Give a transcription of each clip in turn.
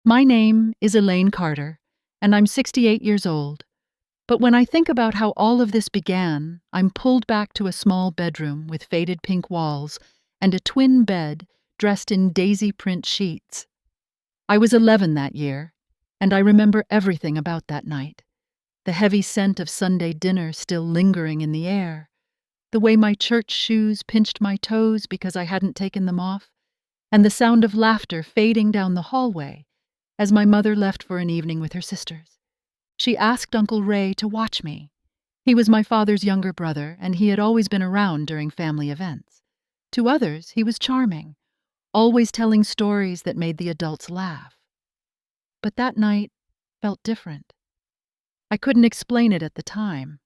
My name is Elaine Carter, and I'm 68 years old. But when I think about how all of this began, I'm pulled back to a small bedroom with faded pink walls and a twin bed dressed in daisy print sheets. I was 11 that year, and I remember everything about that night. The heavy scent of Sunday dinner still lingering in the air, the way my church shoes pinched my toes because I hadn't taken them off, and the sound of laughter fading down the hallway as my mother left for an evening with her sisters. She asked Uncle Ray to watch me. He was my father's younger brother, and he had always been around during family events. To others, he was charming, always telling stories that made the adults laugh. But that night felt different. I couldn't explain it at the time.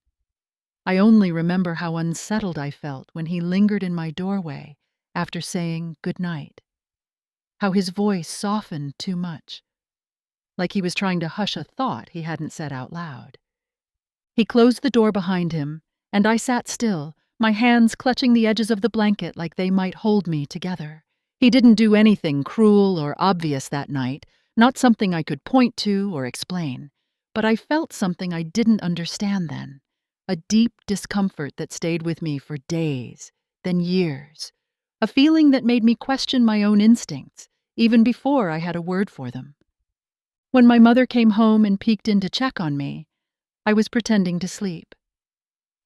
I only remember how unsettled I felt when he lingered in my doorway after saying good night. How his voice softened too much, like he was trying to hush a thought he hadn't said out loud. He closed the door behind him, and I sat still, my hands clutching the edges of the blanket like they might hold me together. He didn't do anything cruel or obvious that night, not something I could point to or explain. But I felt something I didn't understand then, a deep discomfort that stayed with me for days, then years, a feeling that made me question my own instincts, even before I had a word for them. When my mother came home and peeked in to check on me, I was pretending to sleep.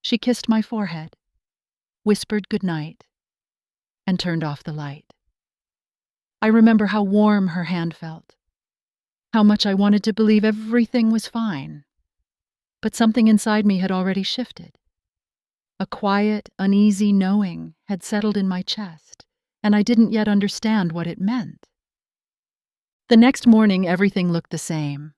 She kissed my forehead, whispered good night, and turned off the light. I remember how warm her hand felt, how much I wanted to believe everything was fine. But something inside me had already shifted. A quiet, uneasy knowing had settled in my chest, and I didn't yet understand what it meant. The next morning, everything looked the same.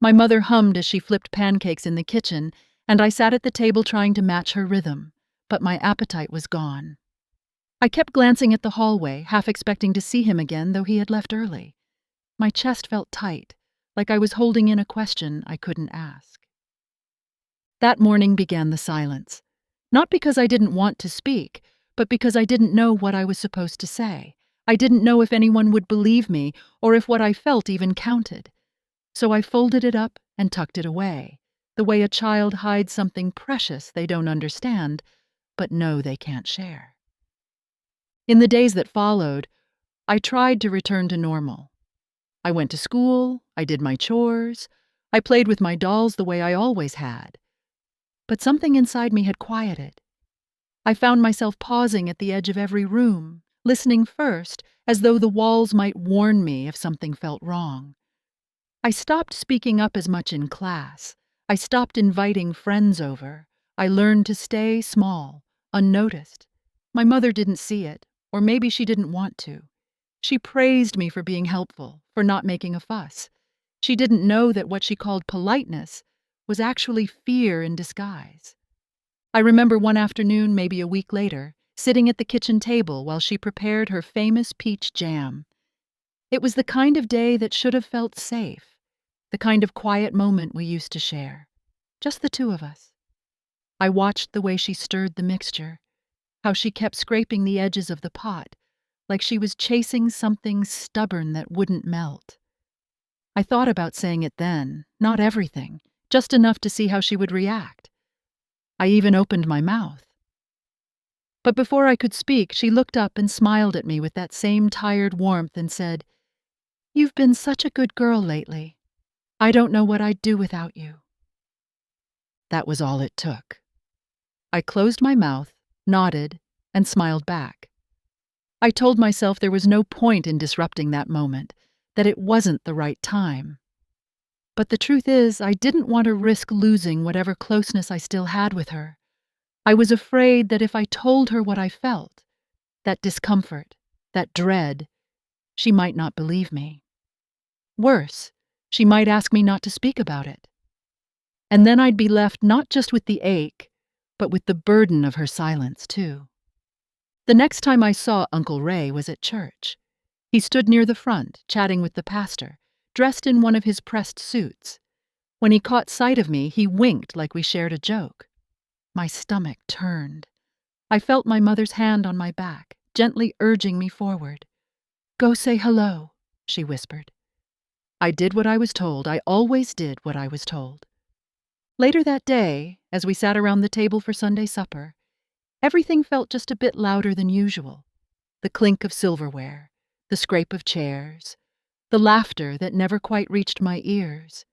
My mother hummed as she flipped pancakes in the kitchen, and I sat at the table trying to match her rhythm, but my appetite was gone. I kept glancing at the hallway, half expecting to see him again, though he had left early. My chest felt tight, like I was holding in a question I couldn't ask. That morning began the silence. Not because I didn't want to speak, but because I didn't know what I was supposed to say. I didn't know if anyone would believe me, or if what I felt even counted. So I folded it up and tucked it away, the way a child hides something precious they don't understand, but know they can't share. In the days that followed, I tried to return to normal. I went to school, I did my chores, I played with my dolls the way I always had. But something inside me had quieted. I found myself pausing at the edge of every room, listening first, as though the walls might warn me if something felt wrong. I stopped speaking up as much in class. I stopped inviting friends over. I learned to stay small, unnoticed. My mother didn't see it, or maybe she didn't want to. She praised me for being helpful, for not making a fuss. She didn't know that what she called politeness was actually fear in disguise. I remember one afternoon, maybe a week later, sitting at the kitchen table while she prepared her famous peach jam. It was the kind of day that should have felt safe, the kind of quiet moment we used to share, just the two of us. I watched the way she stirred the mixture, how she kept scraping the edges of the pot, like she was chasing something stubborn that wouldn't melt. I thought about saying it then, not everything, just enough to see how she would react. I even opened my mouth. But before I could speak, she looked up and smiled at me with that same tired warmth and said, "You've been such a good girl lately. I don't know what I'd do without you." That was all it took. I closed my mouth, nodded, and smiled back. I told myself there was no point in disrupting that moment, that it wasn't the right time. But the truth is, I didn't want to risk losing whatever closeness I still had with her. I was afraid that if I told her what I felt, that discomfort, that dread, she might not believe me. Worse, she might ask me not to speak about it. And then I'd be left not just with the ache, but with the burden of her silence, too. The next time I saw Uncle Ray was at church. He stood near the front, chatting with the pastor, dressed in one of his pressed suits. When he caught sight of me, he winked like we shared a joke. My stomach turned. I felt my mother's hand on my back, gently urging me forward. "Go say hello," she whispered. I did what I was told. I always did what I was told. Later that day, as we sat around the table for Sunday supper, everything felt just a bit louder than usual. The clink of silverware, the scrape of chairs, the laughter that never quite reached my ears.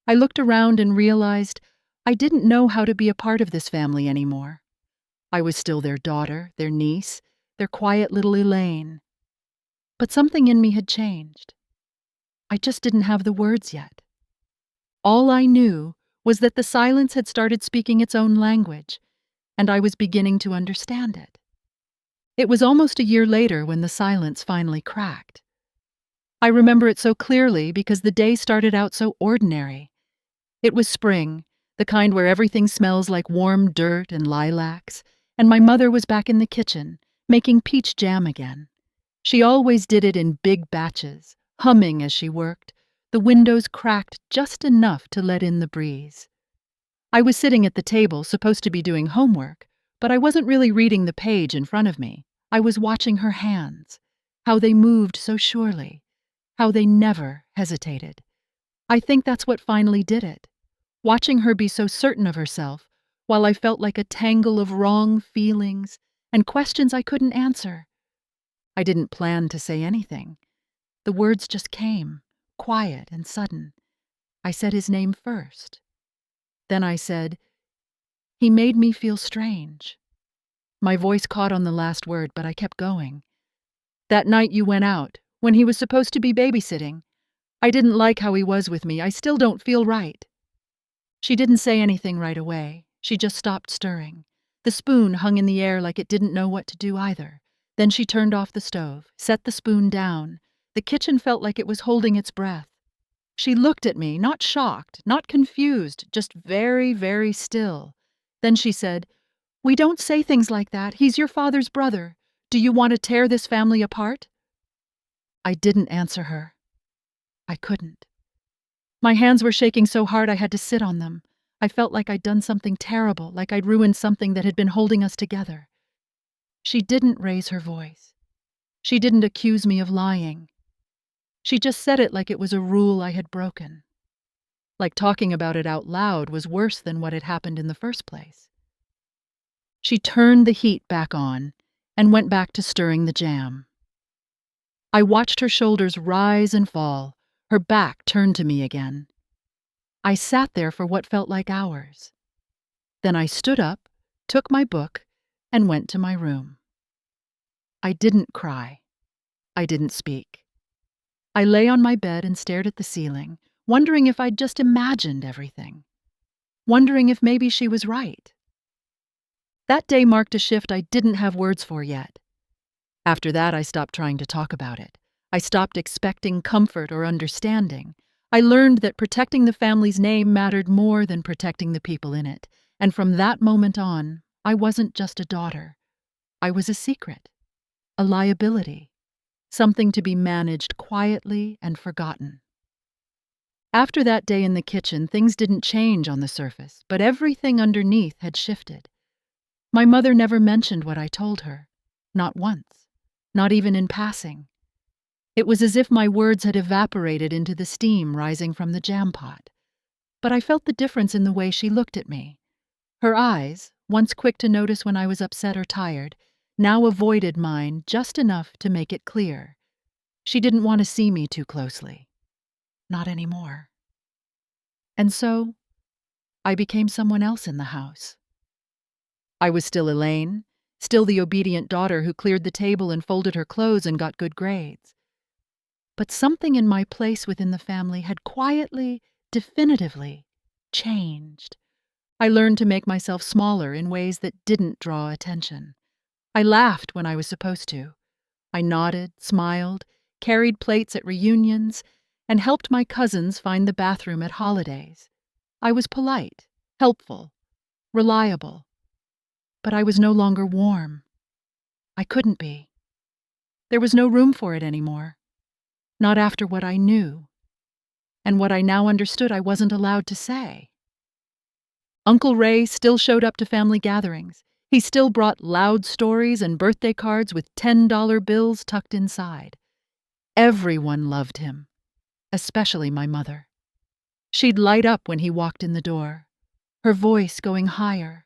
I looked around and realized I didn't know how to be a part of this family anymore. I was still their daughter, their niece, their quiet little Elaine. But something in me had changed. I just didn't have the words yet. All I knew was that the silence had started speaking its own language, and I was beginning to understand it. It was almost a year later when the silence finally cracked. I remember it so clearly because the day started out so ordinary. It was spring, the kind where everything smells like warm dirt and lilacs, and my mother was back in the kitchen, making peach jam again. She always did it in big batches, humming as she worked, the windows cracked just enough to let in the breeze. I was sitting at the table, supposed to be doing homework, but I wasn't really reading the page in front of me. I was watching her hands, how they moved so surely, how they never hesitated. I think that's what finally did it. Watching her be so certain of herself, while I felt like a tangle of wrong feelings and questions I couldn't answer. I didn't plan to say anything. The words just came, quiet and sudden. I said his name first. Then I said, "He made me feel strange." My voice caught on the last word, but I kept going. "That night you went out, when he was supposed to be babysitting. I didn't like how he was with me. I still don't feel right." She didn't say anything right away. She just stopped stirring. The spoon hung in the air like it didn't know what to do either. Then she turned off the stove, set the spoon down. The kitchen felt like it was holding its breath. She looked at me, not shocked, not confused, just very, very still. Then she said, "We don't say things like that. He's your father's brother. Do you want to tear this family apart?" I didn't answer her. I couldn't. My hands were shaking so hard I had to sit on them. I felt like I'd done something terrible, like I'd ruined something that had been holding us together. She didn't raise her voice. She didn't accuse me of lying. She just said it like it was a rule I had broken. Like talking about it out loud was worse than what had happened in the first place. She turned the heat back on and went back to stirring the jam. I watched her shoulders rise and fall, her back turned to me again. I sat there for what felt like hours. Then I stood up, took my book, and went to my room. I didn't cry. I didn't speak. I lay on my bed and stared at the ceiling, wondering if I'd just imagined everything. Wondering if maybe she was right. That day marked a shift I didn't have words for yet. After that, I stopped trying to talk about it. I stopped expecting comfort or understanding. I learned that protecting the family's name mattered more than protecting the people in it. And from that moment on, I wasn't just a daughter. I was a secret, a liability, something to be managed quietly and forgotten. After that day in the kitchen, things didn't change on the surface, but everything underneath had shifted. My mother never mentioned what I told her, not once, not even in passing. It was as if my words had evaporated into the steam rising from the jam pot. But I felt the difference in the way she looked at me. Her eyes, once quick to notice when I was upset or tired, now avoided mine just enough to make it clear. She didn't want to see me too closely. Not anymore. And so, I became someone else in the house. I was still Elaine, still the obedient daughter who cleared the table and folded her clothes and got good grades. But something in my place within the family had quietly, definitively changed. I learned to make myself smaller in ways that didn't draw attention. I laughed when I was supposed to. I nodded, smiled, carried plates at reunions, and helped my cousins find the bathroom at holidays. I was polite, helpful, reliable. But I was no longer warm. I couldn't be. There was no room for it anymore. Not after what I knew, and what I now understood I wasn't allowed to say. Uncle Ray still showed up to family gatherings. He still brought loud stories and birthday cards with $10 bills tucked inside. Everyone loved him. especially my mother. She'd light up when he walked in the door, her voice going higher,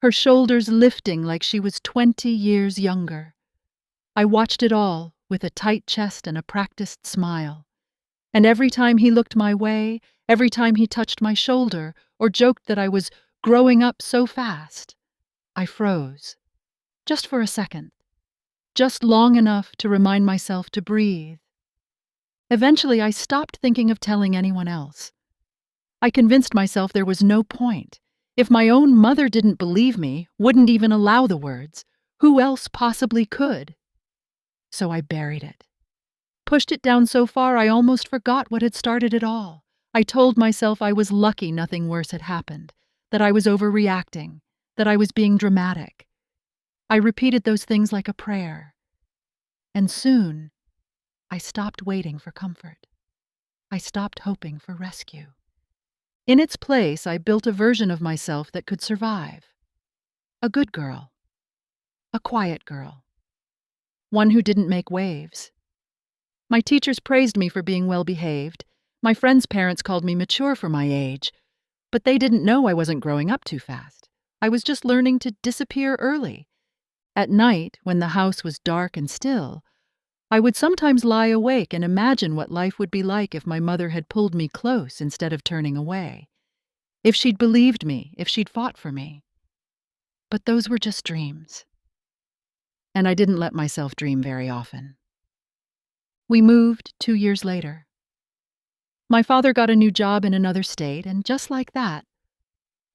her shoulders lifting like she was 20 years younger. I watched it all with a tight chest and a practiced smile. And every time he looked my way, every time he touched my shoulder or joked that I was growing up so fast, I froze. Just for a second. Just long enough to remind myself to breathe. Eventually, I stopped thinking of telling anyone else. I convinced myself there was no point. If my own mother didn't believe me, wouldn't even allow the words, who else possibly could? So I buried it. Pushed it down so far I almost forgot what had started it all. I told myself I was lucky nothing worse had happened, that I was overreacting, that I was being dramatic. I repeated those things like a prayer. And soon, I stopped waiting for comfort. I stopped hoping for rescue. In its place, I built a version of myself that could survive. A good girl. A quiet girl. One who didn't make waves. My teachers praised me for being well behaved. My friends' parents called me mature for my age. But they didn't know I wasn't growing up too fast. I was just learning to disappear early. At night, when the house was dark and still, I would sometimes lie awake and imagine what life would be like if my mother had pulled me close instead of turning away. If she'd believed me, if she'd fought for me. But those were just dreams. And I didn't let myself dream very often. We moved 2 years later. My father got a new job in another state, and just like that,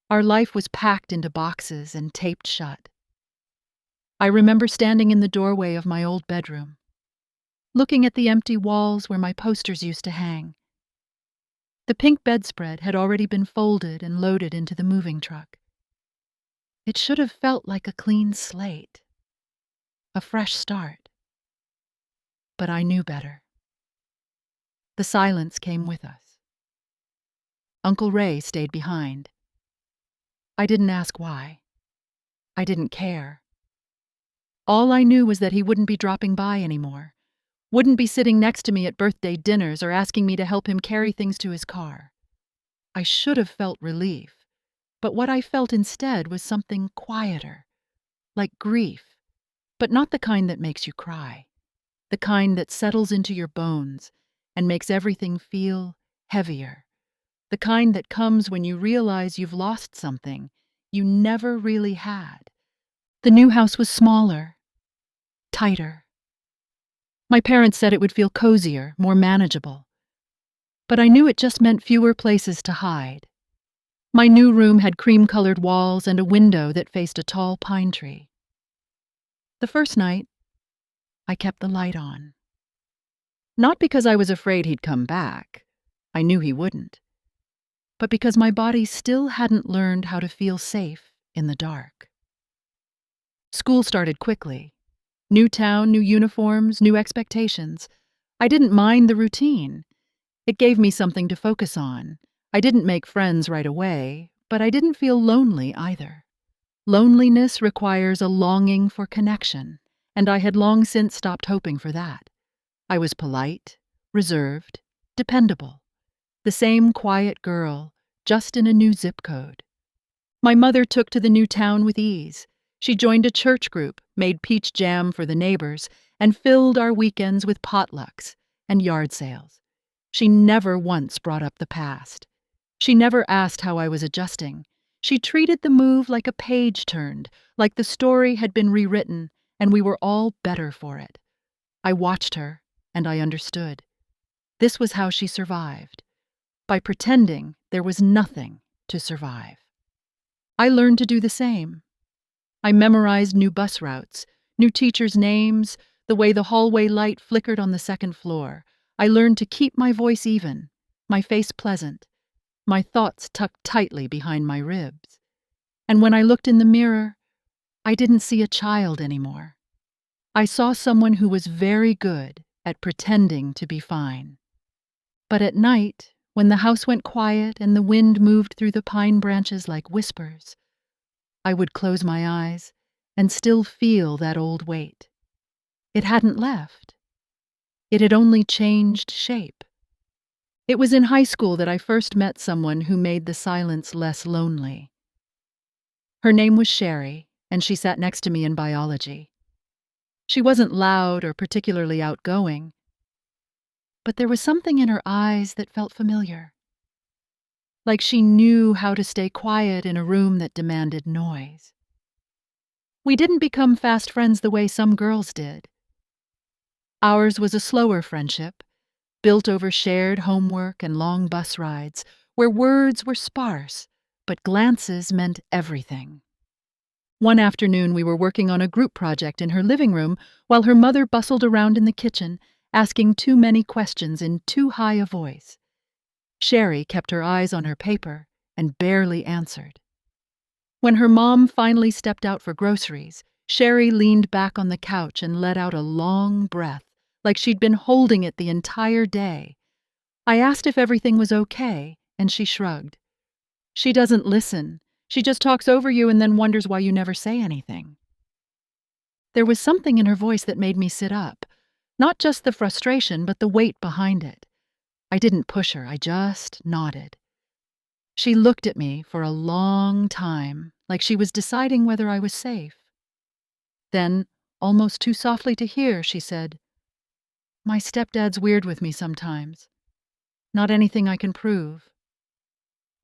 our life was packed into boxes and taped shut. I remember standing in the doorway of my old bedroom, looking at the empty walls where my posters used to hang. The pink bedspread had already been folded and loaded into the moving truck. It should have felt like a clean slate, a fresh start. But I knew better. The silence came with us. Uncle Ray stayed behind. I didn't ask why. I didn't care. All I knew was that he wouldn't be dropping by anymore, wouldn't be sitting next to me at birthday dinners or asking me to help him carry things to his car. I should have felt relief, but what I felt instead was something quieter, like grief, but not the kind that makes you cry, the kind that settles into your bones and makes everything feel heavier, the kind that comes when you realize you've lost something you never really had. The new house was smaller, tighter. My parents said it would feel cozier, more manageable. But I knew it just meant fewer places to hide. My new room had cream-colored walls and a window that faced a tall pine tree. The first night, I kept the light on. Not because I was afraid he'd come back. I knew he wouldn't. But because my body still hadn't learned how to feel safe in the dark. School started quickly. New town, new uniforms, new expectations. I didn't mind the routine. It gave me something to focus on. I didn't make friends right away, but I didn't feel lonely either. Loneliness requires a longing for connection, and I had long since stopped hoping for that. I was polite, reserved, dependable. The same quiet girl, just in a new zip code. My mother took to the new town with ease. She joined a church group, made peach jam for the neighbors, and filled our weekends with potlucks and yard sales. She never once brought up the past. She never asked how I was adjusting. She treated the move like a page turned, like the story had been rewritten, and we were all better for it. I watched her, and I understood. This was how she survived, by pretending there was nothing to survive. I learned to do the same. I memorized new bus routes, new teachers' names, the way the hallway light flickered on the second floor. I learned to keep my voice even, my face pleasant, my thoughts tucked tightly behind my ribs. And when I looked in the mirror, I didn't see a child anymore. I saw someone who was very good at pretending to be fine. But at night, when the house went quiet and the wind moved through the pine branches like whispers, I would close my eyes and still feel that old weight. It hadn't left. It had only changed shape. It was in high school that I first met someone who made the silence less lonely. Her name was Sherry, and she sat next to me in biology. She wasn't loud or particularly outgoing, but there was something in her eyes that felt familiar, like she knew how to stay quiet in a room that demanded noise. We didn't become fast friends the way some girls did. Ours was a slower friendship, built over shared homework and long bus rides, where words were sparse, but glances meant everything. One afternoon, we were working on a group project in her living room while her mother bustled around in the kitchen, asking too many questions in too high a voice. Sherry kept her eyes on her paper and barely answered. When her mom finally stepped out for groceries, Sherry leaned back on the couch and let out a long breath, like she'd been holding it the entire day. I asked if everything was okay, and she shrugged. She doesn't listen. She just talks over you and then wonders why you never say anything. There was something in her voice that made me sit up. Not just the frustration, but the weight behind it. I didn't push her, I just nodded. She looked at me for a long time, like she was deciding whether I was safe. Then, almost too softly to hear, she said, "My stepdad's weird with me sometimes. Not anything I can prove.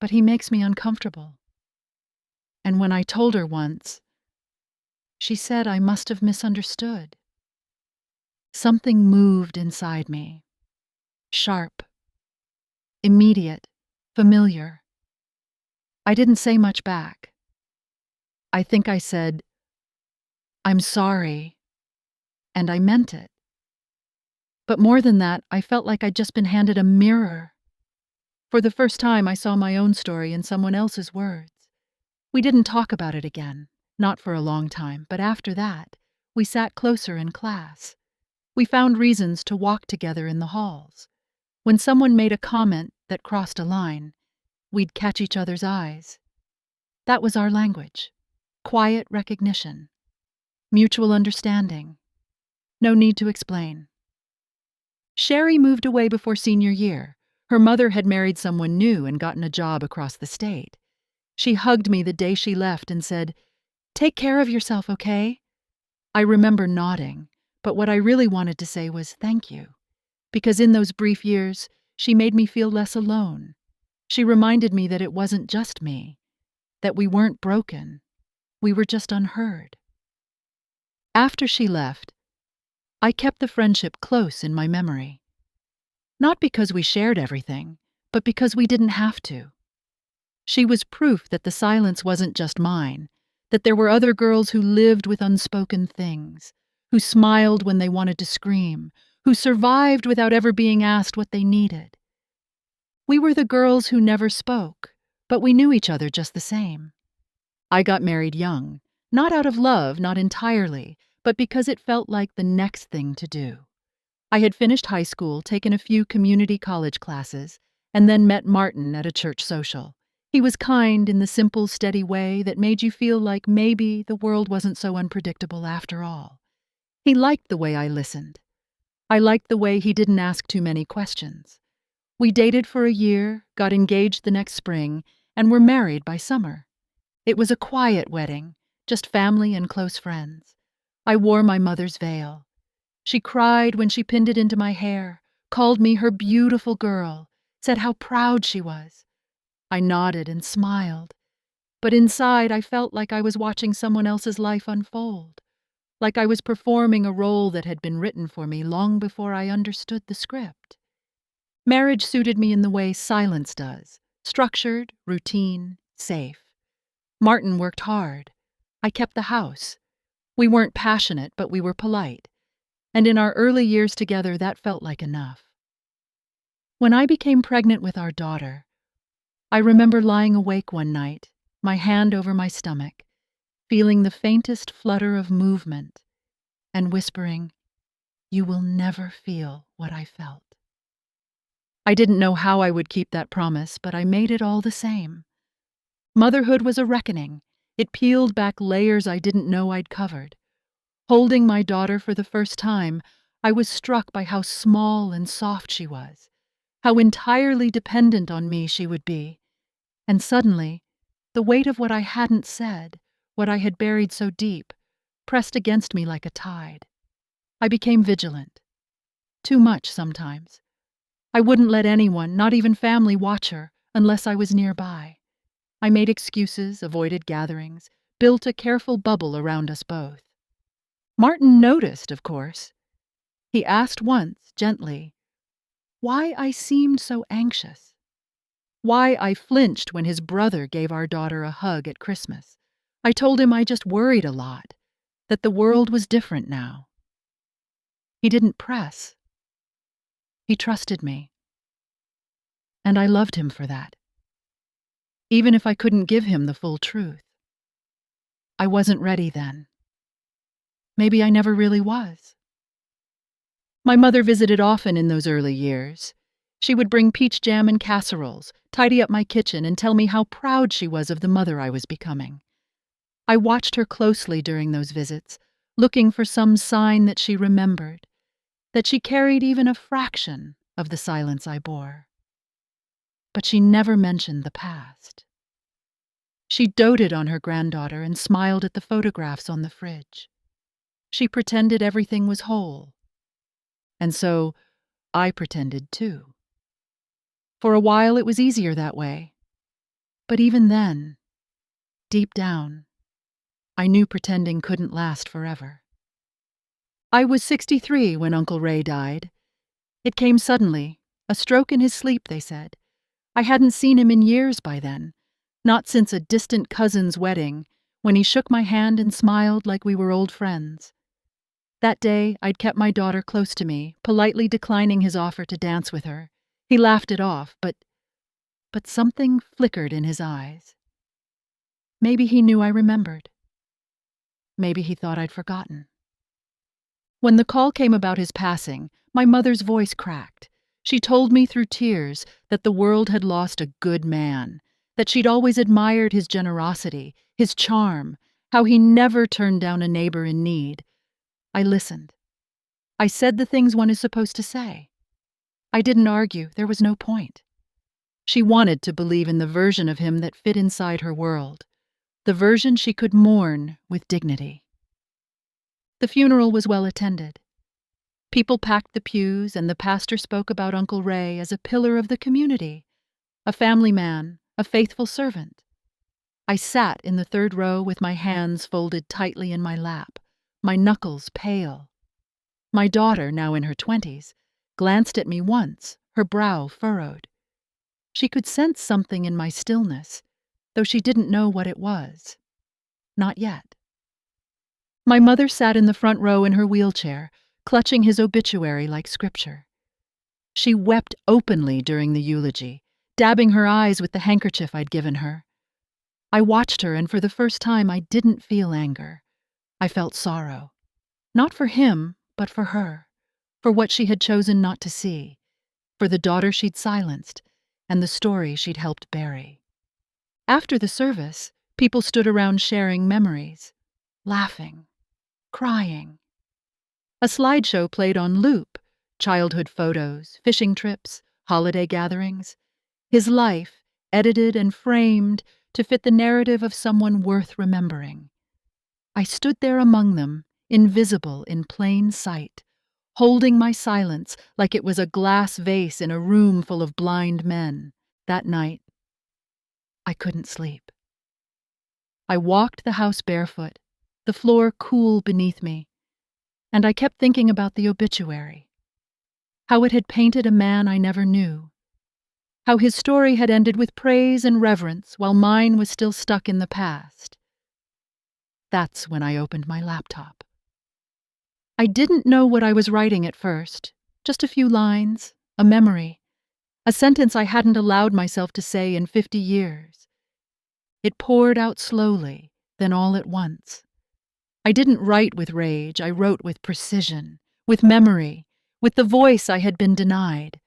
But he makes me uncomfortable." And when I told her once, she said I must have misunderstood. Something moved inside me. Sharp, immediate, familiar. I didn't say much back. I think I said, "I'm sorry," and I meant it. But more than that, I felt like I'd just been handed a mirror. For the first time, I saw my own story in someone else's words. We didn't talk about it again, not for a long time, but after that, we sat closer in class. We found reasons to walk together in the halls. When someone made a comment that crossed a line, we'd catch each other's eyes. That was our language. Quiet recognition. Mutual understanding. No need to explain. Sherry moved away before senior year. Her mother had married someone new and gotten a job across the state. She hugged me the day she left and said, "Take care of yourself, okay?" I remember nodding, but what I really wanted to say was thank you. Because in those brief years, she made me feel less alone. She reminded me that it wasn't just me, that we weren't broken, we were just unheard. After she left, I kept the friendship close in my memory. Not because we shared everything, but because we didn't have to. She was proof that the silence wasn't just mine, that there were other girls who lived with unspoken things, who smiled when they wanted to scream, who survived without ever being asked what they needed. We were the girls who never spoke, but we knew each other just the same. I got married young, not out of love, not entirely, but because it felt like the next thing to do. I had finished high school, taken a few community college classes, and then met Martin at a church social. He was kind in the simple, steady way that made you feel like maybe the world wasn't so unpredictable after all. He liked the way I listened. I liked the way he didn't ask too many questions. We dated for a year, got engaged the next spring, and were married by summer. It was a quiet wedding, just family and close friends. I wore my mother's veil. She cried when she pinned it into my hair, called me her beautiful girl, said how proud she was. I nodded and smiled, but inside I felt like I was watching someone else's life unfold, like I was performing a role that had been written for me long before I understood the script. Marriage suited me in the way silence does, structured, routine, safe. Martin worked hard. I kept the house. We weren't passionate, but we were polite. And in our early years together, that felt like enough. When I became pregnant with our daughter, I remember lying awake one night, my hand over my stomach, feeling the faintest flutter of movement, and whispering, "You will never feel what I felt." I didn't know how I would keep that promise, but I made it all the same. Motherhood was a reckoning. It peeled back layers I didn't know I'd covered. Holding my daughter for the first time, I was struck by how small and soft she was. how entirely dependent on me she would be. And suddenly, the weight of what I hadn't said, what I had buried so deep, pressed against me like a tide. I became vigilant. Too much sometimes. I wouldn't let anyone, not even family, watch her unless I was nearby. I made excuses, avoided gatherings, built a careful bubble around us both. Martin noticed, of course. He asked once, gently, why I seemed so anxious. Why I flinched when his brother gave our daughter a hug at Christmas. I told him I just worried a lot, that the world was different now. He didn't press. He trusted me. And I loved him for that. Even if I couldn't give him the full truth. I wasn't ready then. Maybe I never really was. My mother visited often in those early years. She would bring peach jam and casseroles, tidy up my kitchen, and tell me how proud she was of the mother I was becoming. I watched her closely during those visits, looking for some sign that she remembered, that she carried even a fraction of the silence I bore. But she never mentioned the past. She doted on her granddaughter and smiled at the photographs on the fridge. She pretended everything was whole. And so I pretended too. For a while it was easier that way. But even then, deep down, I knew pretending couldn't last forever. I was 63 when Uncle Ray died. It came suddenly, a stroke in his sleep, they said. I hadn't seen him in years by then, not since a distant cousin's wedding, when he shook my hand and smiled like we were old friends. That day, I'd kept my daughter close to me, politely declining his offer to dance with her. He laughed it off, but something flickered in his eyes. Maybe he knew I remembered. Maybe he thought I'd forgotten. When the call came about his passing, my mother's voice cracked. She told me through tears that the world had lost a good man, that she'd always admired his generosity, his charm, how he never turned down a neighbor in need. I listened. I said the things one is supposed to say. I didn't argue, there was no point. She wanted to believe in the version of him that fit inside her world, the version she could mourn with dignity. The funeral was well attended. People packed the pews, and the pastor spoke about Uncle Ray as a pillar of the community, a family man, a faithful servant. I sat in the third row with my hands folded tightly in my lap, my knuckles pale. My daughter, now in her 20s, glanced at me once, her brow furrowed. She could sense something in my stillness, though she didn't know what it was. Not yet. My mother sat in the front row in her wheelchair, clutching his obituary like scripture. She wept openly during the eulogy, dabbing her eyes with the handkerchief I'd given her. I watched her, and for the first time I didn't feel anger. I felt sorrow. Not for him, but for her, for what she had chosen not to see, for the daughter she'd silenced, and the story she'd helped bury. After the service, people stood around sharing memories, laughing, crying. A slideshow played on loop, childhood photos, fishing trips, holiday gatherings. His life, edited and framed to fit the narrative of someone worth remembering. I stood there among them, invisible in plain sight, holding my silence like it was a glass vase in a room full of blind men. That night, I couldn't sleep. I walked the house barefoot, the floor cool beneath me, and I kept thinking about the obituary, how it had painted a man I never knew, how his story had ended with praise and reverence while mine was still stuck in the past. That's when I opened my laptop. I didn't know what I was writing at first, just a few lines, a memory, a sentence I hadn't allowed myself to say in 50 years. It poured out slowly, then all at once. I didn't write with rage, I wrote with precision, with memory, with the voice I had been denied.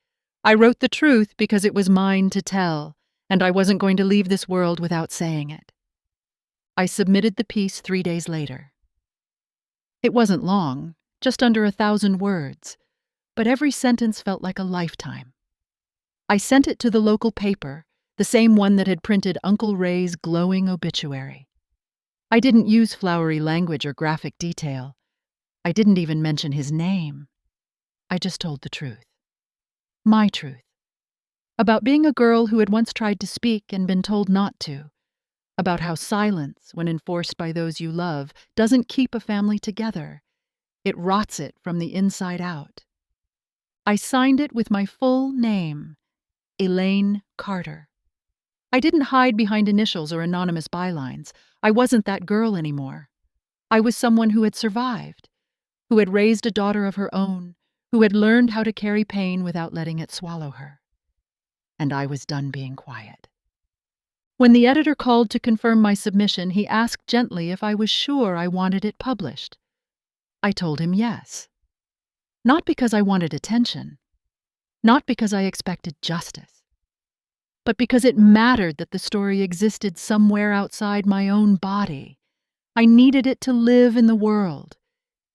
I wrote the truth because it was mine to tell, and I wasn't going to leave this world without saying it. I submitted the piece 3 days later. It wasn't long, just under 1,000 words, but every sentence felt like a lifetime. I sent it to the local paper, the same one that had printed Uncle Ray's glowing obituary. I didn't use flowery language or graphic detail. I didn't even mention his name. I just told the truth. My truth. About being a girl who had once tried to speak and been told not to. About how silence, when enforced by those you love, doesn't keep a family together. It rots it from the inside out. I signed it with my full name, Elaine Carter. I didn't hide behind initials or anonymous bylines. I wasn't that girl anymore. I was someone who had survived, who had raised a daughter of her own, who had learned how to carry pain without letting it swallow her. And I was done being quiet. When the editor called to confirm my submission, he asked gently if I was sure I wanted it published. I told him yes. Not because I wanted attention, not because I expected justice, but because it mattered that the story existed somewhere outside my own body. I needed it to live in the world,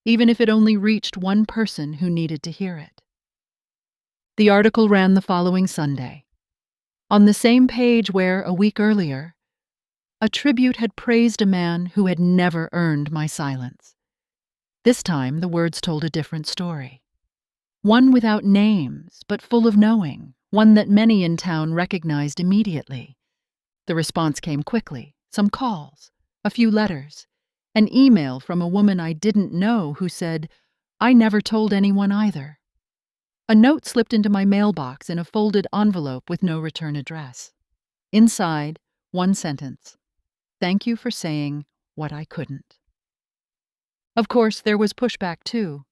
even if it only reached one person who needed to hear it. The article ran the following Sunday. On the same page where, a week earlier, a tribute had praised a man who had never earned my silence. This time, the words told a different story. One without names, but full of knowing, one that many in town recognized immediately. The response came quickly, some calls, a few letters, an email from a woman I didn't know who said, "I never told anyone either." A note slipped into my mailbox in a folded envelope with no return address. Inside, one sentence: "Thank you for saying what I couldn't." Of course, there was pushback too.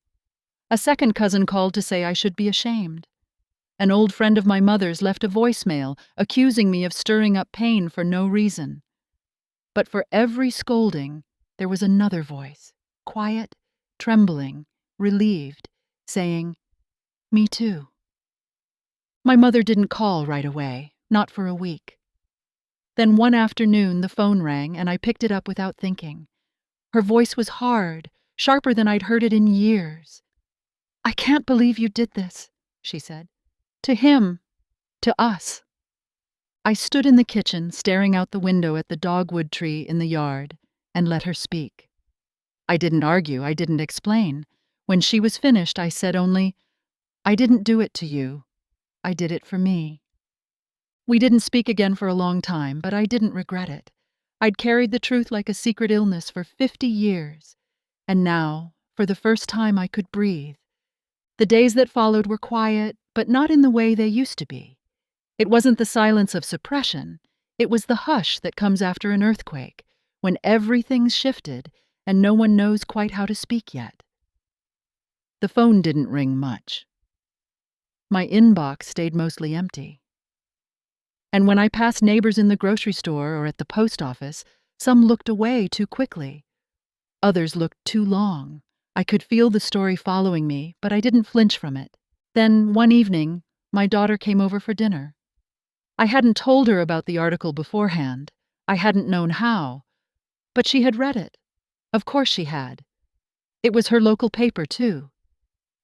A second cousin called to say I should be ashamed. An old friend of my mother's left a voicemail accusing me of stirring up pain for no reason. But for every scolding, there was another voice, quiet, trembling, relieved, saying, "Me too." My mother didn't call right away, not for a week. Then one afternoon the phone rang and I picked it up without thinking. Her voice was hard, sharper than I'd heard it in years. "I can't believe you did this," she said. "To him, to us." I stood in the kitchen, staring out the window at the dogwood tree in the yard, and let her speak. I didn't argue, I didn't explain. When she was finished, I said only, "I didn't do it to you. I did it for me." We didn't speak again for a long time, but I didn't regret it. I'd carried the truth like a secret illness for 50 years, and now, for the first time, I could breathe. The days that followed were quiet, but not in the way they used to be. It wasn't the silence of suppression. It was the hush that comes after an earthquake, when everything's shifted and no one knows quite how to speak yet. The phone didn't ring much. My inbox stayed mostly empty. And when I passed neighbors in the grocery store or at the post office, some looked away too quickly. Others looked too long. I could feel the story following me, but I didn't flinch from it. Then, one evening, my daughter came over for dinner. I hadn't told her about the article beforehand. I hadn't known how. But she had read it. Of course she had. It was her local paper, too.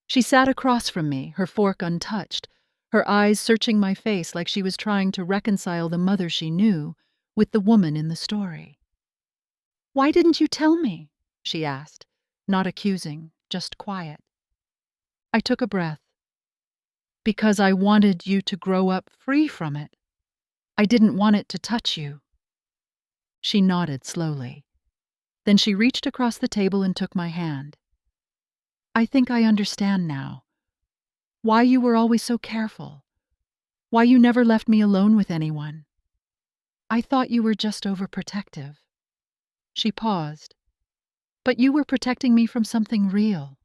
She sat across from me, her fork untouched, her eyes searching my face like she was trying to reconcile the mother she knew with the woman in the story. "Why didn't you tell me?" she asked, not accusing, just quiet. I took a breath. "Because I wanted you to grow up free from it. I didn't want it to touch you." She nodded slowly. Then she reached across the table and took my hand. "I think I understand now. Why you were always so careful. Why you never left me alone with anyone. I thought you were just overprotective." She paused. "But you were protecting me from something real."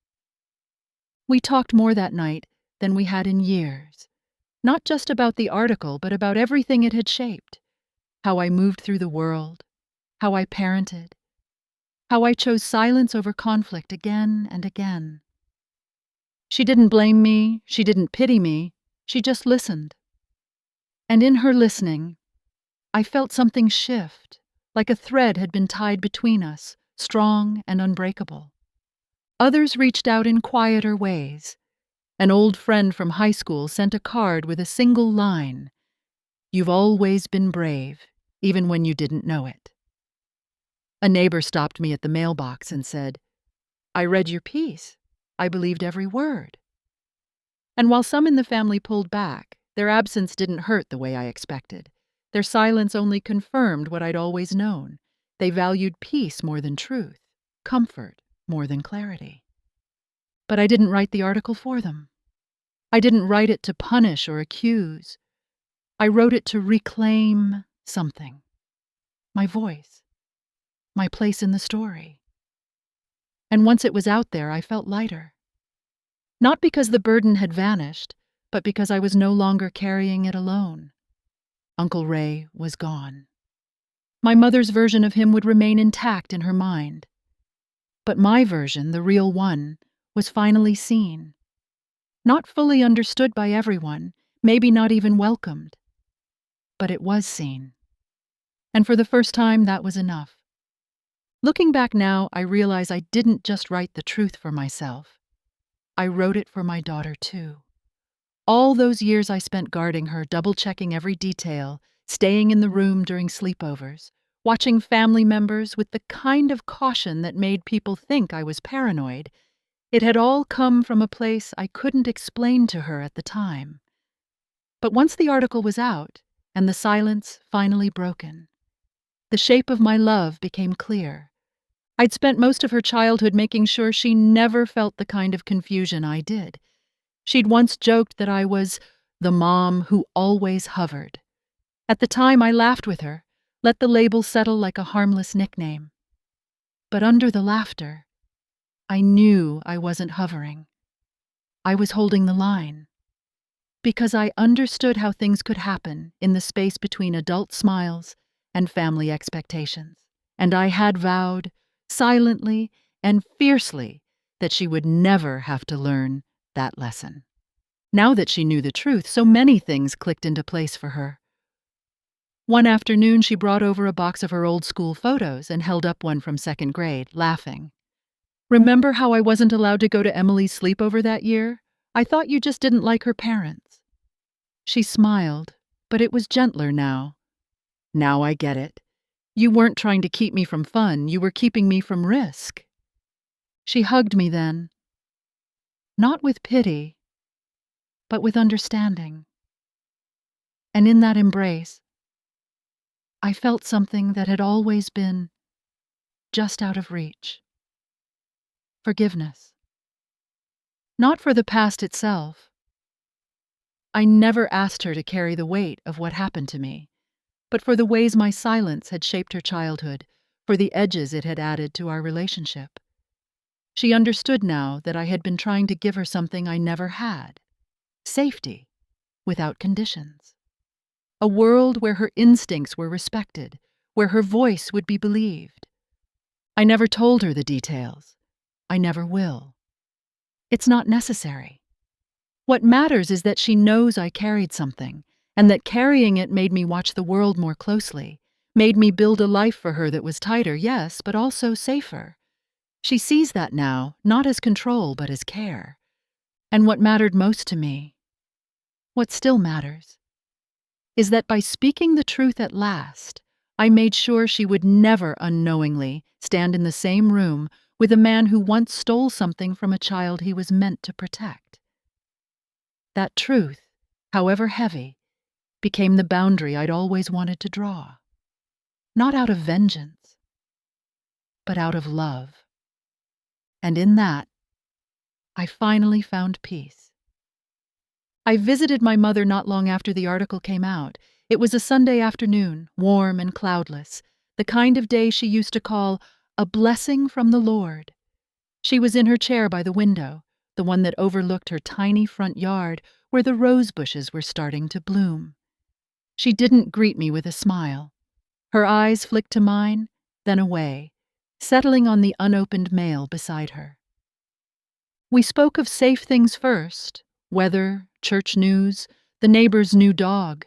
We talked more that night than we had in years. Not just about the article, but about everything it had shaped. How I moved through the world. How I parented. How I chose silence over conflict again and again. She didn't blame me, she didn't pity me, she just listened. And in her listening, I felt something shift, like a thread had been tied between us, strong and unbreakable. Others reached out in quieter ways, An old friend from high school sent a card with a single line: "You've always been brave, even when you didn't know it." A neighbor stopped me at the mailbox and said, "I read your piece. I believed every word." And while some in the family pulled back, their absence didn't hurt the way I expected. Their silence only confirmed what I'd always known. They valued peace more than truth, comfort more than clarity. But I didn't write the article for them. I didn't write it to punish or accuse. I wrote it to reclaim something: my voice, my place in the story. And once it was out there, I felt lighter. Not because the burden had vanished, but because I was no longer carrying it alone. Uncle Ray was gone. My mother's version of him would remain intact in her mind. But my version, the real one, was finally seen. Not fully understood by everyone, maybe not even welcomed. But it was seen. And for the first time, that was enough. Looking back now, I realize I didn't just write the truth for myself. I wrote it for my daughter, too. All those years I spent guarding her, double-checking every detail, staying in the room during sleepovers, watching family members with the kind of caution that made people think I was paranoid, it had all come from a place I couldn't explain to her at the time. But once the article was out, and the silence finally broken, the shape of my love became clear. I'd spent most of her childhood making sure she never felt the kind of confusion I did. She'd once joked that I was the mom who always hovered. At the time, I laughed with her, let the label settle like a harmless nickname. But under the laughter, I knew I wasn't hovering. I was holding the line. Because I understood how things could happen in the space between adult smiles and family expectations. And I had vowed, silently and fiercely, that she would never have to learn that lesson. Now that she knew the truth, so many things clicked into place for her. One afternoon, she brought over a box of her old school photos and held up one from second grade, laughing. "Remember how I wasn't allowed to go to Emily's sleepover that year? I thought you just didn't like her parents." She smiled, but it was gentler now. "Now I get it. You weren't trying to keep me from fun, you were keeping me from risk." She hugged me then, not with pity, but with understanding. And in that embrace, I felt something that had always been just out of reach: forgiveness. Not for the past itself. I never asked her to carry the weight of what happened to me, but for the ways my silence had shaped her childhood, for the edges it had added to our relationship. She understood now that I had been trying to give her something I never had: safety, without conditions. A world where her instincts were respected, where her voice would be believed. I never told her the details. I never will. It's not necessary. What matters is that she knows I carried something, and that carrying it made me watch the world more closely, made me build a life for her that was tighter, yes, but also safer. She sees that now, not as control, but as care. And what mattered most to me, what still matters, is that by speaking the truth at last, I made sure she would never unknowingly stand in the same room with a man who once stole something from a child he was meant to protect. That truth, however heavy, became the boundary I'd always wanted to draw. Not out of vengeance, but out of love. And in that, I finally found peace. I visited my mother not long after the article came out. It was a Sunday afternoon, warm and cloudless, the kind of day she used to call a blessing from the Lord. She was in her chair by the window, the one that overlooked her tiny front yard where the rose bushes were starting to bloom. She didn't greet me with a smile. Her eyes flicked to mine, then away, settling on the unopened mail beside her. We spoke of safe things first: weather, church news, the neighbor's new dog.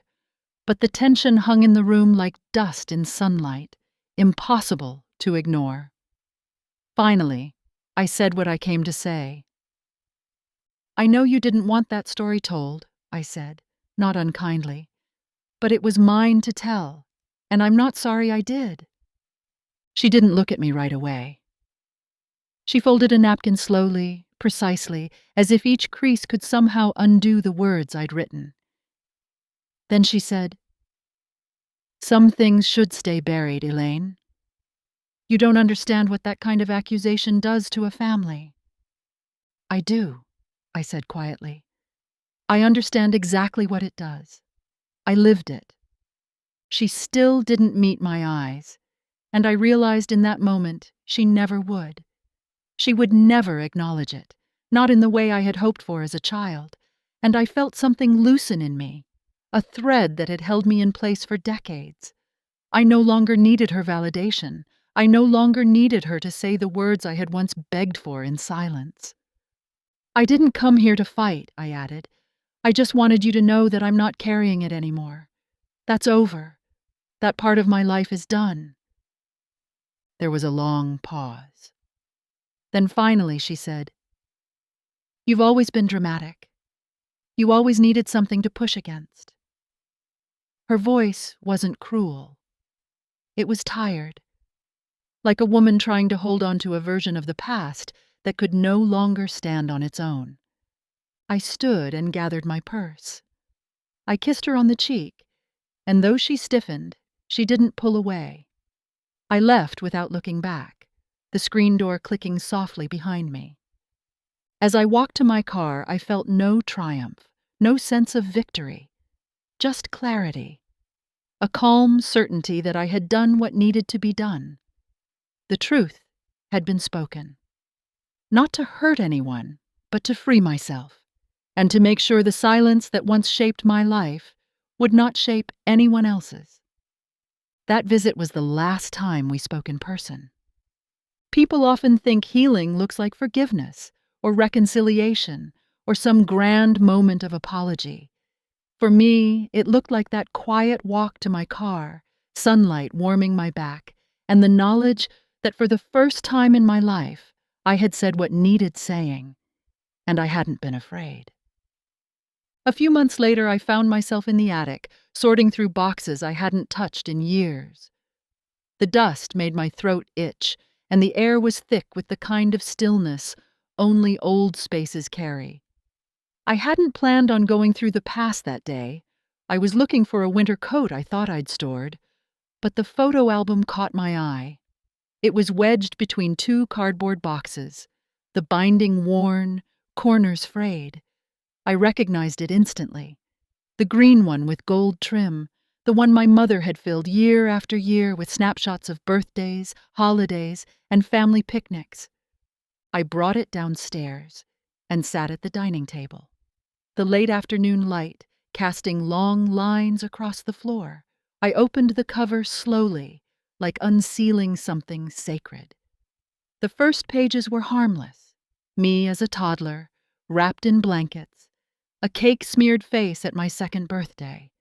But the tension hung in the room like dust in sunlight, impossible to ignore. Finally, I said what I came to say. I know you didn't want that story told, I said, not unkindly, but it was mine to tell, and I'm not sorry I did. She didn't look at me right away. She folded a napkin slowly, precisely, as if each crease could somehow undo the words I'd written. Then she said, "Some things should stay buried, Elaine. You don't understand what that kind of accusation does to a family." "I do," I said quietly. "I understand exactly what it does. I lived it." She still didn't meet my eyes, and I realized in that moment she never would. She would never acknowledge it, not in the way I had hoped for as a child, and I felt something loosen in me, a thread that had held me in place for decades. I no longer needed her validation. I no longer needed her to say the words I had once begged for in silence. "I didn't come here to fight," I added. "I just wanted you to know that I'm not carrying it anymore. That's over. That part of my life is done." There was a long pause. Then finally she said, "You've always been dramatic. You always needed something to push against." Her voice wasn't cruel. It was tired, like a woman trying to hold on to a version of the past that could no longer stand on its own. I stood and gathered my purse. I kissed her on the cheek, and though she stiffened, she didn't pull away. I left without looking back, the screen door clicking softly behind me. As I walked to my car, I felt no triumph, no sense of victory, just clarity, a calm certainty that I had done what needed to be done. The truth had been spoken. Not to hurt anyone, but to free myself, and to make sure the silence that once shaped my life would not shape anyone else's. That visit was the last time we spoke in person. People often think healing looks like forgiveness, or reconciliation, or some grand moment of apology. For me, it looked like that quiet walk to my car, sunlight warming my back, and the knowledge that for the first time in my life, I had said what needed saying, and I hadn't been afraid. A few months later, I found myself in the attic, sorting through boxes I hadn't touched in years. The dust made my throat itch, and the air was thick with the kind of stillness only old spaces carry. I hadn't planned on going through the past that day. I was looking for a winter coat I thought I'd stored, but the photo album caught my eye. It was wedged between two cardboard boxes, the binding worn, corners frayed. I recognized it instantly. The green one with gold trim, the one my mother had filled year after year with snapshots of birthdays, holidays, and family picnics. I brought it downstairs and sat at the dining table, the late afternoon light casting long lines across the floor. I opened the cover slowly, like unsealing something sacred. The first pages were harmless. Me as a toddler, wrapped in blankets, a cake-smeared face at my second birthday.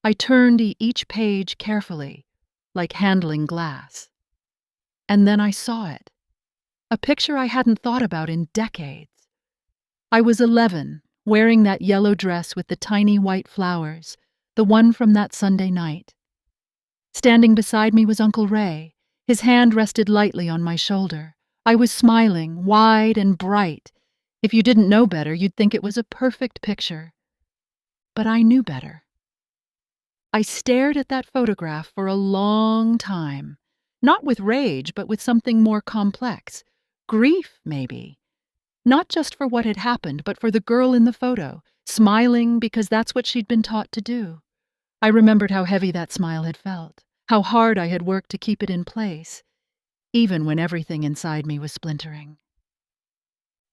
I turned each page carefully, like handling glass. And then I saw it. A picture I hadn't thought about in decades. I was 11, wearing that yellow dress with the tiny white flowers, the one from that Sunday night. Standing beside me was Uncle Ray. His hand rested lightly on my shoulder. I was smiling, wide and bright. If you didn't know better, you'd think it was a perfect picture. But I knew better. I stared at that photograph for a long time, not with rage, but with something more complex. Grief, maybe. Not just for what had happened, but for the girl in the photo, smiling because that's what she'd been taught to do. I remembered how heavy that smile had felt, how hard I had worked to keep it in place, even when everything inside me was splintering.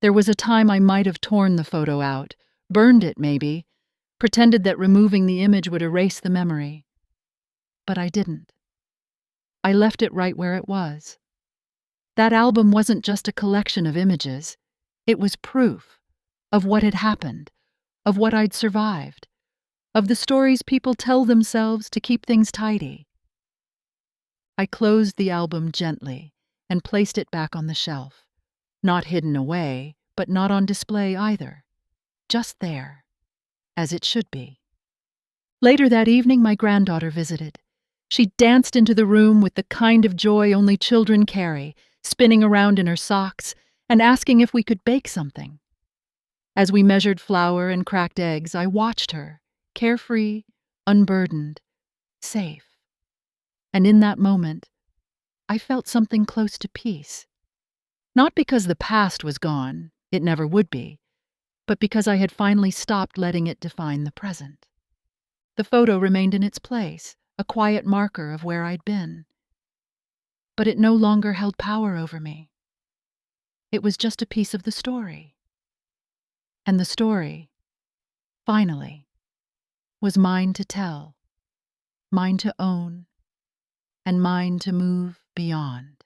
There was a time I might have torn the photo out, burned it maybe, pretended that removing the image would erase the memory. But I didn't. I left it right where it was. That album wasn't just a collection of images. It was proof of what had happened, of what I'd survived, of the stories people tell themselves to keep things tidy. I closed the album gently and placed it back on the shelf, not hidden away, but not on display either. just there, as it should be. Later that evening, my granddaughter visited. She danced into the room with the kind of joy only children carry, spinning around in her socks and asking if we could bake something. As we measured flour and cracked eggs, I watched her, carefree, unburdened, safe. And in that moment, I felt something close to peace. Not because the past was gone, it never would be, but because I had finally stopped letting it define the present. The photo remained in its place, a quiet marker of where I'd been. But it no longer held power over me. It was just a piece of the story. And the story, finally, was mine to tell, mine to own, and mine to move beyond.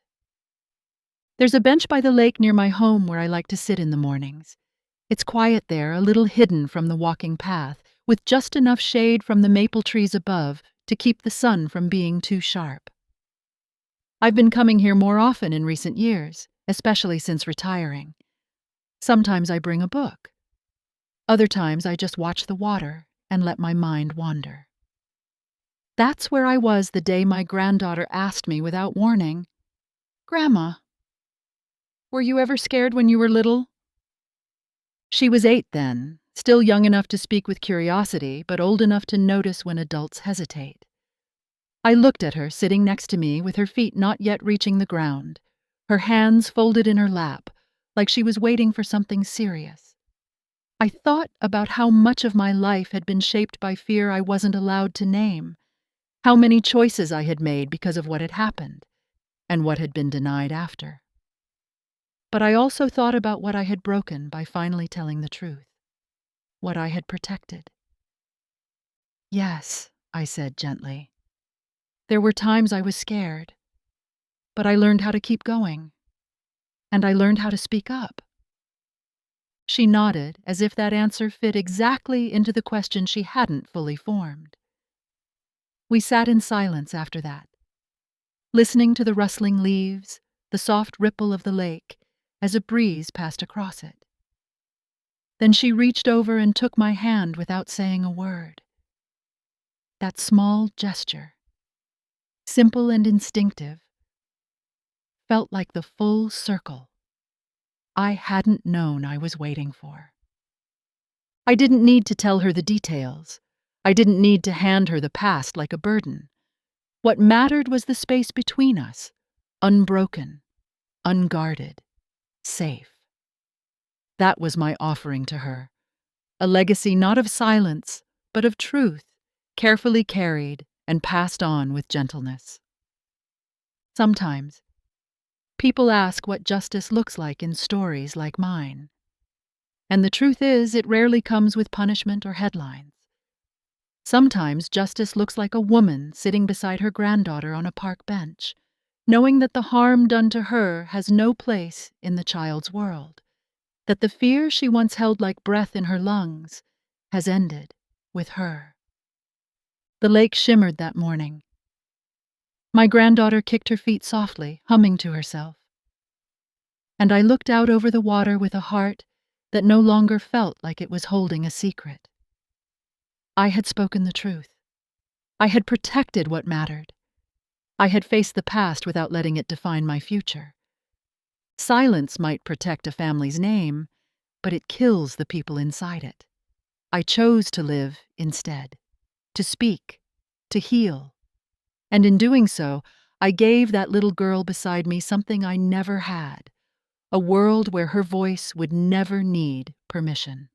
There's a bench by the lake near my home where I like to sit in the mornings. It's quiet there, a little hidden from the walking path, with just enough shade from the maple trees above to keep the sun from being too sharp. I've been coming here more often in recent years, especially since retiring. Sometimes I bring a book. Other times I just watch the water and let my mind wander. That's where I was the day my granddaughter asked me without warning, "Grandma, were you ever scared when you were little?" She was 8 then, still young enough to speak with curiosity, but old enough to notice when adults hesitate. I looked at her sitting next to me with her feet not yet reaching the ground, her hands folded in her lap, like she was waiting for something serious. I thought about how much of my life had been shaped by fear I wasn't allowed to name, how many choices I had made because of what had happened, and what had been denied after. But I also thought about what I had broken by finally telling the truth, what I had protected. "Yes," I said gently. "There were times I was scared, but I learned how to keep going, and I learned how to speak up." She nodded, as if that answer fit exactly into the question she hadn't fully formed. We sat in silence after that, listening to the rustling leaves, the soft ripple of the lake, as a breeze passed across it. Then she reached over and took my hand without saying a word. That small gesture, simple and instinctive, felt like the full circle I hadn't known I was waiting for. I didn't need to tell her the details. I didn't need to hand her the past like a burden. What mattered was the space between us, unbroken, unguarded, safe. That was my offering to her, a legacy not of silence, but of truth, carefully carried and passed on with gentleness. Sometimes, people ask what justice looks like in stories like mine. And the truth is, it rarely comes with punishment or headlines. Sometimes justice looks like a woman sitting beside her granddaughter on a park bench, knowing that the harm done to her has no place in the child's world, that the fear she once held like breath in her lungs has ended with her. The lake shimmered that morning. My granddaughter kicked her feet softly, humming to herself. And I looked out over the water with a heart that no longer felt like it was holding a secret. I had spoken the truth. I had protected what mattered. I had faced the past without letting it define my future. Silence might protect a family's name, but it kills the people inside it. I chose to live instead, to speak, to heal. And in doing so, I gave that little girl beside me something I never had, a world where her voice would never need permission.